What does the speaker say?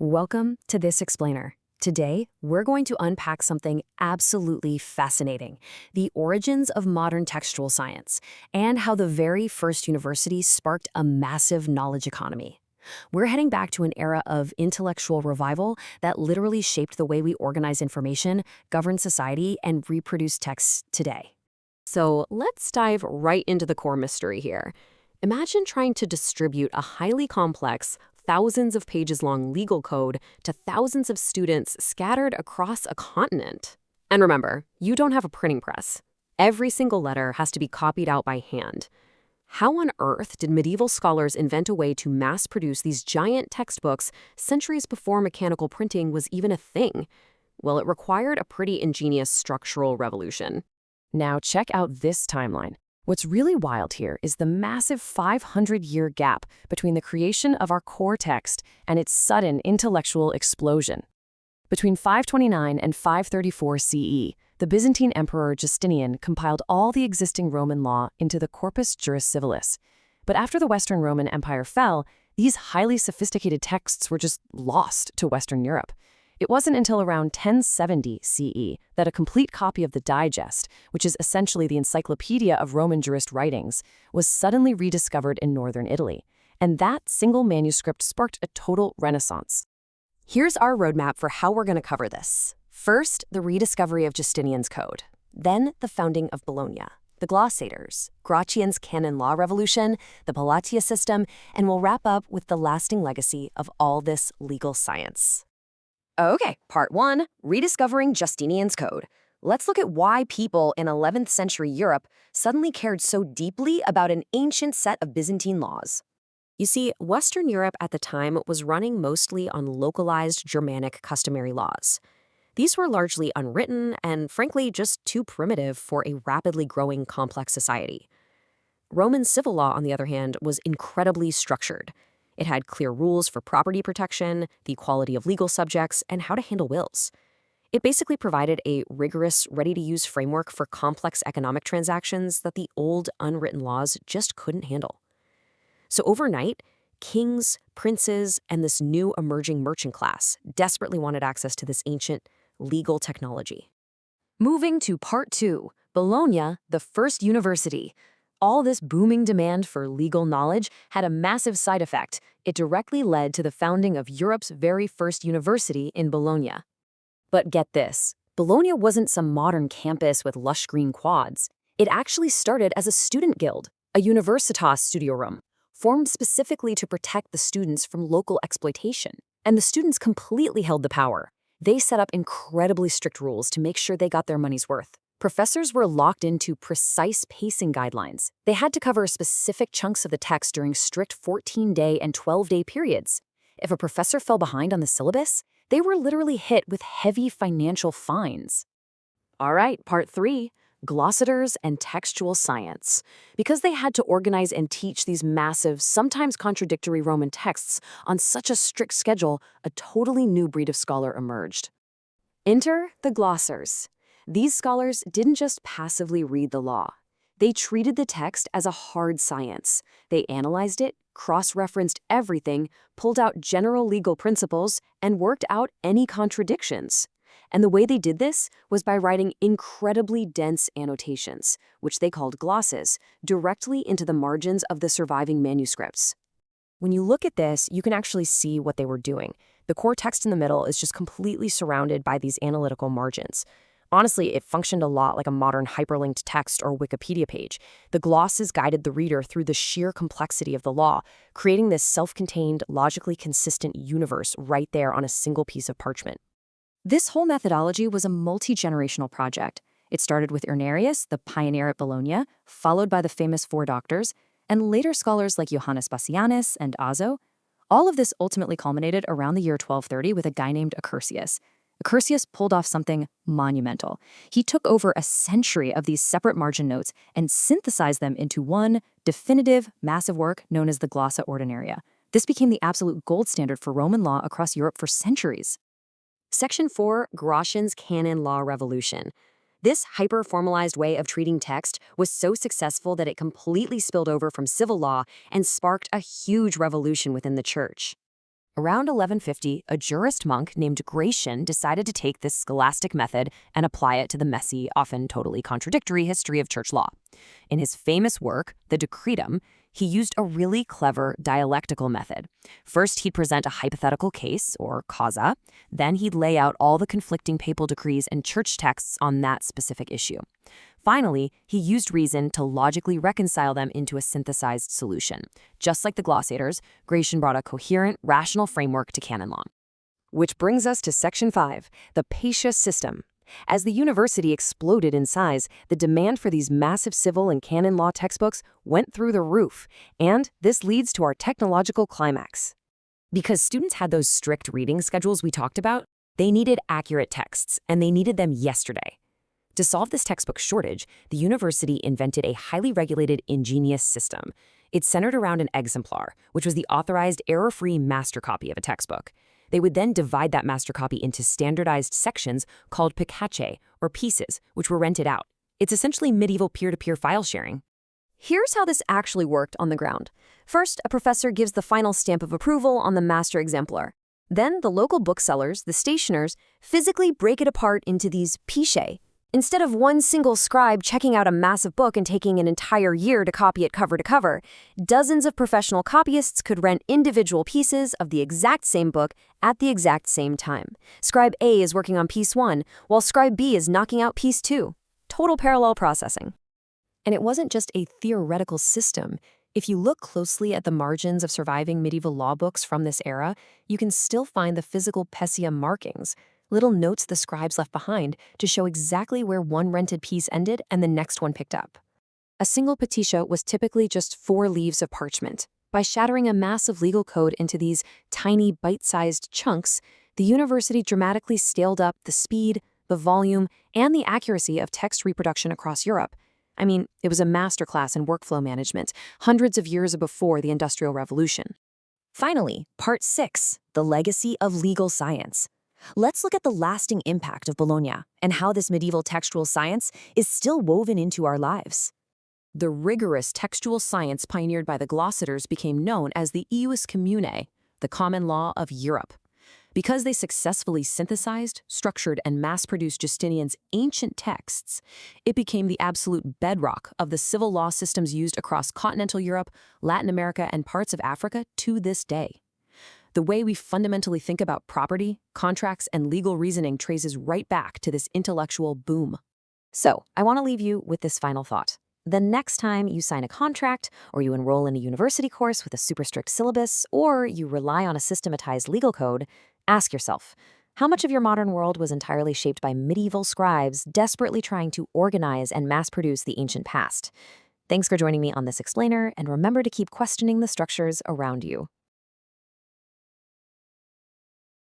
Welcome to This Explainer. Today, we're going to unpack something absolutely fascinating, the origins of modern textual science, and how the very first university sparked a massive knowledge economy. We're heading back to an era of intellectual revival that literally shaped the way we organize information, govern society, and reproduce texts today. So let's dive right into the core mystery here. Imagine trying to distribute a highly complex, thousands of pages long legal code to thousands of students scattered across a continent. And remember, you don't have a printing press. Every single letter has to be copied out by hand. How on earth did medieval scholars invent a way to mass produce these giant textbooks centuries before mechanical printing was even a thing? Well, it required a pretty ingenious structural revolution. Now check out this timeline. What's really wild here is the massive 500-year gap between the creation of our core text and its sudden intellectual explosion. Between 529 and 534 CE, the Byzantine Emperor Justinian compiled all the existing Roman law into the Corpus Juris Civilis. But after the Western Roman Empire fell, these highly sophisticated texts were just lost to Western Europe. It wasn't until around 1070 CE that a complete copy of the Digest, which is essentially the encyclopedia of Roman jurist writings, was suddenly rediscovered in northern Italy. And that single manuscript sparked a total renaissance. Here's our roadmap for how we're going to cover this. First, the rediscovery of Justinian's code. Then, the founding of Bologna, the glossators, Gratian's canon law revolution, the Pecia System, and we'll wrap up with the lasting legacy of all this legal science. Okay, part 1, rediscovering Justinian's code. Let's look at why people in 11th century Europe suddenly cared so deeply about an ancient set of Byzantine laws. You see, Western Europe at the time was running mostly on localized Germanic customary laws. These were largely unwritten and, frankly, just too primitive for a rapidly growing complex society. Roman civil law, on the other hand, was incredibly structured. It had clear rules for property protection, the equality of legal subjects, and how to handle wills. It basically provided a rigorous, ready-to-use framework for complex economic transactions that the old, unwritten laws just couldn't handle. So overnight, kings, princes, and this new emerging merchant class desperately wanted access to this ancient, legal technology. Moving to part 2, Bologna, the first university. All this booming demand for legal knowledge had a massive side effect. It directly led to the founding of Europe's very first university in Bologna. But get this, Bologna wasn't some modern campus with lush green quads. It actually started as a student guild, a universitas studiorum, formed specifically to protect the students from local exploitation. And the students completely held the power. They set up incredibly strict rules to make sure they got their money's worth. Professors were locked into precise pacing guidelines. They had to cover specific chunks of the text during strict 14-day and 12-day periods. If a professor fell behind on the syllabus, they were literally hit with heavy financial fines. All right, part 3, glossators and textual science. Because they had to organize and teach these massive, sometimes contradictory Roman texts on such a strict schedule, a totally new breed of scholar emerged. Enter the glossars. These scholars didn't just passively read the law. They treated the text as a hard science. They analyzed it, cross-referenced everything, pulled out general legal principles, and worked out any contradictions. And the way they did this was by writing incredibly dense annotations, which they called glosses, directly into the margins of the surviving manuscripts. When you look at this, you can actually see what they were doing. The core text in the middle is just completely surrounded by these analytical margins. Honestly, it functioned a lot like a modern hyperlinked text or Wikipedia page. The glosses guided the reader through the sheer complexity of the law, creating this self-contained, logically consistent universe right there on a single piece of parchment. This whole methodology was a multi-generational project. It started with Irnerius, the pioneer at Bologna, followed by the famous four doctors, and later scholars like Johannes Bassianus and Azo. All of this ultimately culminated around the year 1230 with a guy named Accursius. Accursius pulled off something monumental. He took over a century of these separate margin notes and synthesized them into one definitive, massive work known as the Glossa Ordinaria. This became the absolute gold standard for Roman law across Europe for centuries. Section 4, Gratian's canon law revolution. This hyper-formalized way of treating text was so successful that it completely spilled over from civil law and sparked a huge revolution within the church. Around 1150, a jurist monk named Gratian decided to take this scholastic method and apply it to the messy, often totally contradictory history of church law. In his famous work, the Decretum, he used a really clever dialectical method. First, he'd present a hypothetical case, or causa. Then he'd lay out all the conflicting papal decrees and church texts on that specific issue. Finally, he used reason to logically reconcile them into a synthesized solution. Just like the glossators, Gratian brought a coherent, rational framework to canon law. Which brings us to Section 5, the Pecia System. As the university exploded in size, the demand for these massive civil and canon law textbooks went through the roof, and this leads to our technological climax. Because students had those strict reading schedules we talked about, they needed accurate texts, and they needed them yesterday. To solve this textbook shortage, the university invented a highly regulated, ingenious system. It centered around an exemplar, which was the authorized, error-free master copy of a textbook. They would then divide that master copy into standardized sections called piccace, or pieces, which were rented out. It's essentially medieval peer-to-peer file sharing. Here's how this actually worked on the ground. First, a professor gives the final stamp of approval on the master exemplar. Then the local booksellers, the stationers, physically break it apart into these picae. Instead of one single scribe checking out a massive book and taking an entire year to copy it cover to cover, dozens of professional copyists could rent individual pieces of the exact same book at the exact same time. Scribe A is working on piece 1, while Scribe B is knocking out piece 2. Total parallel processing. And it wasn't just a theoretical system. If you look closely at the margins of surviving medieval law books from this era, you can still find the physical Pecia markings, little notes the scribes left behind to show exactly where one rented piece ended and the next one picked up. A single petitia was typically just 4 leaves of parchment. By shattering a massive legal code into these tiny, bite-sized chunks, the university dramatically scaled up the speed, the volume, and the accuracy of text reproduction across Europe. I mean, it was a masterclass in workflow management, hundreds of years before the Industrial Revolution. Finally, Part 6, the legacy of legal science. Let's look at the lasting impact of Bologna and how this medieval textual science is still woven into our lives. The rigorous textual science pioneered by the glossators became known as the ius commune, the common law of Europe. Because they successfully synthesized, structured, and mass-produced Justinian's ancient texts, it became the absolute bedrock of the civil law systems used across continental Europe, Latin America, and parts of Africa to this day. The way we fundamentally think about property, contracts, and legal reasoning traces right back to this intellectual boom. So, I want to leave you with this final thought. The next time you sign a contract, or you enroll in a university course with a super strict syllabus, or you rely on a systematized legal code, ask yourself, how much of your modern world was entirely shaped by medieval scribes desperately trying to organize and mass-produce the ancient past? Thanks for joining me on this explainer, and remember to keep questioning the structures around you.